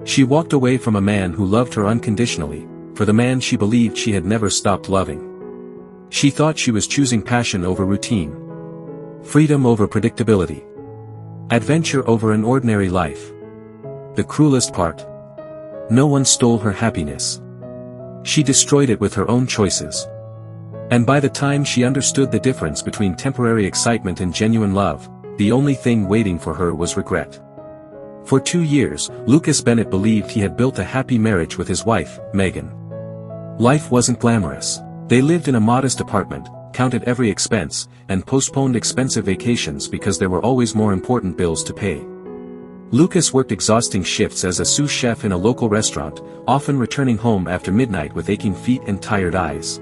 She walked away from a man who loved her unconditionally, for the man she believed she had never stopped loving. She thought she was choosing passion over routine. Freedom over predictability. Adventure over an ordinary life. The cruelest part. No one stole her happiness. She destroyed it with her own choices. And by the time she understood the difference between temporary excitement and genuine love, the only thing waiting for her was regret. For 2 years, Lucas Bennett believed he had built a happy marriage with his wife, Megan. Life wasn't glamorous. They lived in a modest apartment, counted every expense, and postponed expensive vacations because there were always more important bills to pay. Lucas worked exhausting shifts as a sous chef in a local restaurant, often returning home after midnight with aching feet and tired eyes.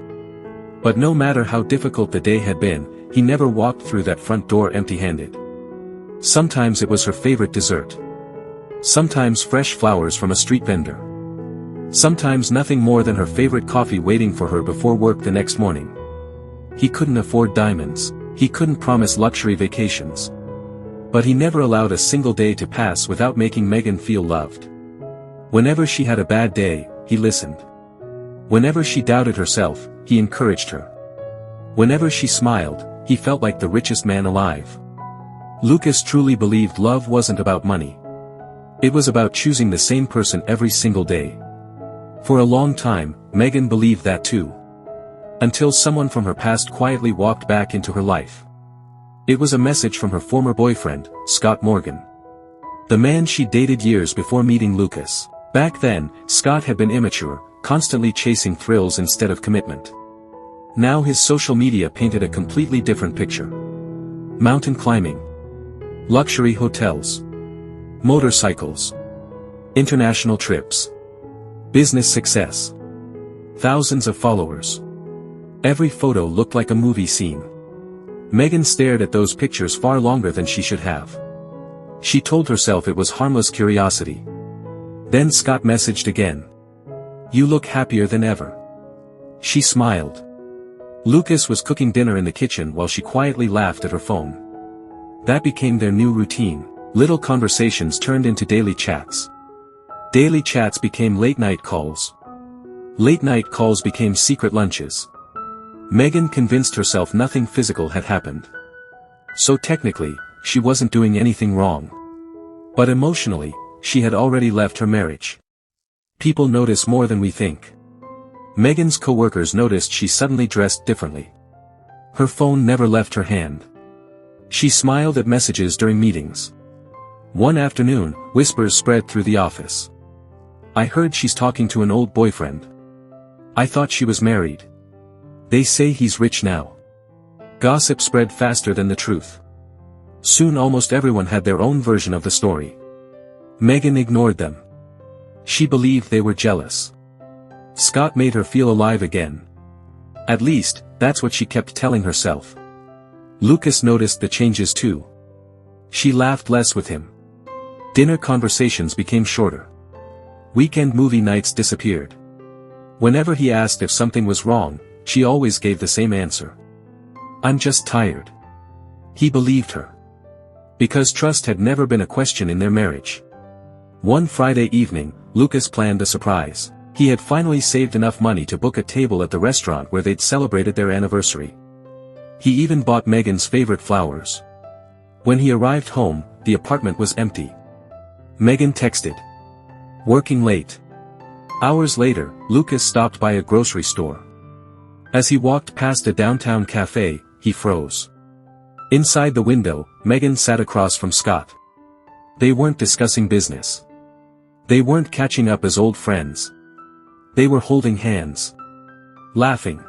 But no matter how difficult the day had been, he never walked through that front door empty-handed. Sometimes it was her favorite dessert. Sometimes fresh flowers from a street vendor. Sometimes nothing more than her favorite coffee waiting for her before work the next morning. He couldn't afford diamonds, he couldn't promise luxury vacations. But he never allowed a single day to pass without making Megan feel loved. Whenever she had a bad day, he listened. Whenever she doubted herself, he encouraged her. Whenever she smiled, he felt like the richest man alive. Lucas truly believed love wasn't about money. It was about choosing the same person every single day. For a long time, Megan believed that too. Until someone from her past quietly walked back into her life. It was a message from her former boyfriend, Scott Morgan. The man she dated years before meeting Lucas. Back then, Scott had been immature, constantly chasing thrills instead of commitment. Now his social media painted a completely different picture. Mountain climbing. Luxury hotels. Motorcycles. International trips. Business success. Thousands of followers. Every photo looked like a movie scene. Megan stared at those pictures far longer than she should have. She told herself it was harmless curiosity. Then Scott messaged again. "You look happier than ever." She smiled. Lucas was cooking dinner in the kitchen while she quietly laughed at her phone. That became their new routine. Little conversations turned into daily chats. Daily chats became late-night calls. Late-night calls became secret lunches. Megan convinced herself nothing physical had happened. So technically, she wasn't doing anything wrong. But emotionally, she had already left her marriage. People notice more than we think. Megan's co-workers noticed she suddenly dressed differently. Her phone never left her hand. She smiled at messages during meetings. One afternoon, whispers spread through the office. "I heard she's talking to an old boyfriend. I thought she was married. They say he's rich now." Gossip spread faster than the truth. Soon almost everyone had their own version of the story. Megan ignored them. She believed they were jealous. Scott made her feel alive again. At least, that's what she kept telling herself. Lucas noticed the changes too. She laughed less with him. Dinner conversations became shorter. Weekend movie nights disappeared. Whenever he asked if something was wrong, she always gave the same answer. "I'm just tired." He believed her. Because trust had never been a question in their marriage. One Friday evening, Lucas planned a surprise. He had finally saved enough money to book a table at the restaurant where they'd celebrated their anniversary. He even bought Megan's favorite flowers. When he arrived home, the apartment was empty. Megan texted. "Working late." Hours later, Lucas stopped by a grocery store. As he walked past a downtown cafe, he froze. Inside the window, Megan sat across from Scott. They weren't discussing business. They weren't catching up as old friends. They were holding hands. Laughing.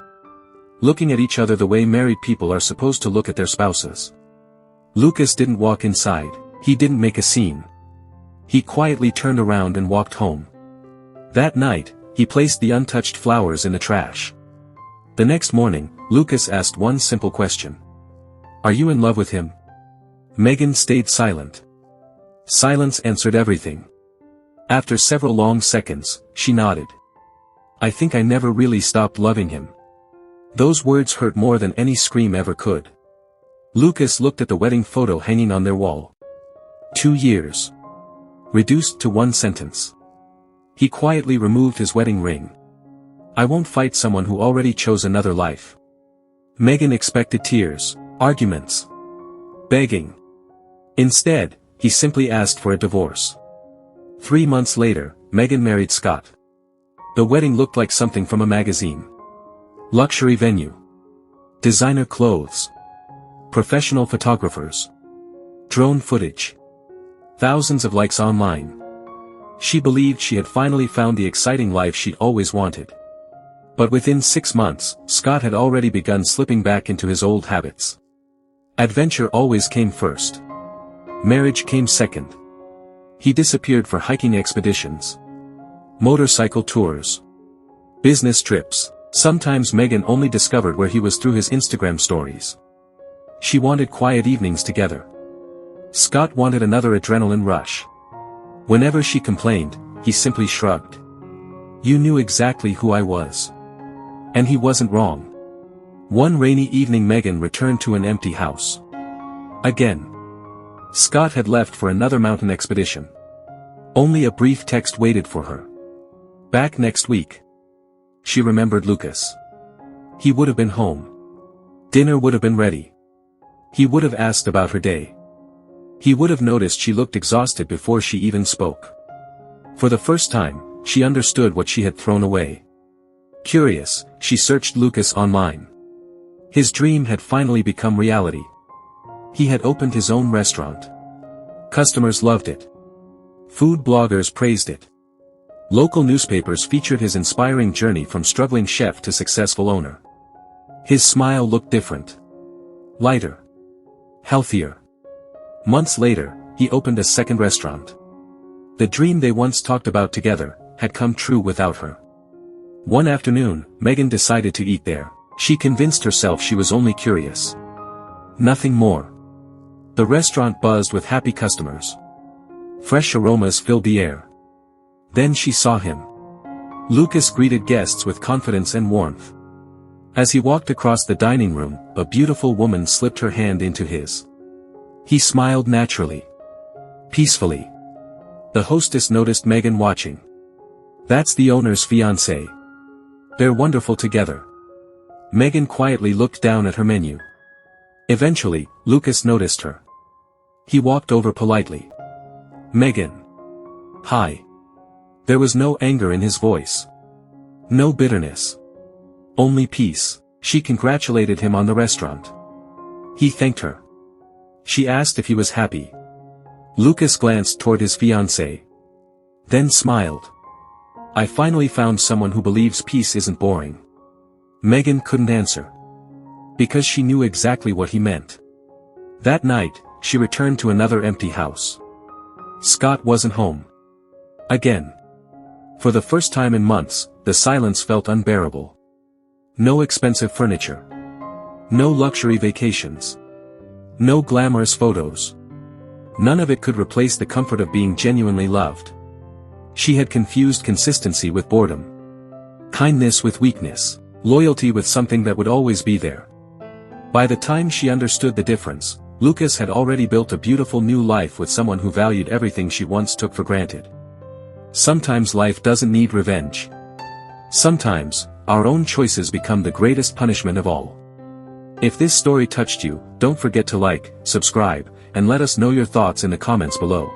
Looking at each other the way married people are supposed to look at their spouses. Lucas didn't walk inside. He didn't make a scene. He quietly turned around and walked home. That night, he placed the untouched flowers in the trash. The next morning, Lucas asked one simple question. "Are you in love with him?" Megan stayed silent. Silence answered everything. After several long seconds, she nodded. "I think I never really stopped loving him." Those words hurt more than any scream ever could. Lucas looked at the wedding photo hanging on their wall. 2 years. Reduced to one sentence. He quietly removed his wedding ring. "I won't fight someone who already chose another life." Megan expected tears, arguments, begging. Instead, he simply asked for a divorce. 3 months later, Megan married Scott. The wedding looked like something from a magazine. Luxury venue. Designer clothes. Professional photographers. Drone footage. Thousands of likes online. She believed she had finally found the exciting life she'd always wanted. But within 6 months, Scott had already begun slipping back into his old habits. Adventure always came first. Marriage came second. He disappeared for hiking expeditions, motorcycle tours, business trips. Sometimes Megan only discovered where he was through his Instagram stories. She wanted quiet evenings together. Scott wanted another adrenaline rush. Whenever she complained, he simply shrugged. "You knew exactly who I was." And he wasn't wrong. One rainy evening Megan returned to an empty house. Again. Scott had left for another mountain expedition. Only a brief text waited for her. "Back next week." She remembered Lucas. He would have been home. Dinner would have been ready. He would have asked about her day. He would have noticed she looked exhausted before she even spoke. For the first time, she understood what she had thrown away. Curious, she searched Lucas online. His dream had finally become reality. He had opened his own restaurant. Customers loved it. Food bloggers praised it. Local newspapers featured his inspiring journey from struggling chef to successful owner. His smile looked different. Lighter. Healthier. Months later, he opened a second restaurant. The dream they once talked about together had come true without her. One afternoon, Megan decided to eat there. She convinced herself she was only curious. Nothing more. The restaurant buzzed with happy customers. Fresh aromas filled the air. Then she saw him. Lucas greeted guests with confidence and warmth. As he walked across the dining room, a beautiful woman slipped her hand into his. He smiled naturally. Peacefully. The hostess noticed Megan watching. "That's the owner's fiancé. They're wonderful together." Megan quietly looked down at her menu. Eventually, Lucas noticed her. He walked over politely. "Megan. Hi." There was no anger in his voice. No bitterness. Only peace. She congratulated him on the restaurant. He thanked her. She asked if he was happy. Lucas glanced toward his fiancée. Then smiled. "I finally found someone who believes peace isn't boring." Megan couldn't answer. Because she knew exactly what he meant. That night, she returned to another empty house. Scott wasn't home. Again. For the first time in months, the silence felt unbearable. No expensive furniture. No luxury vacations. No glamorous photos. None of it could replace the comfort of being genuinely loved. She had confused consistency with boredom. Kindness with weakness. Loyalty with something that would always be there. By the time she understood the difference, Lucas had already built a beautiful new life with someone who valued everything she once took for granted. Sometimes life doesn't need revenge. Sometimes, our own choices become the greatest punishment of all. If this story touched you, don't forget to like, subscribe, and let us know your thoughts in the comments below.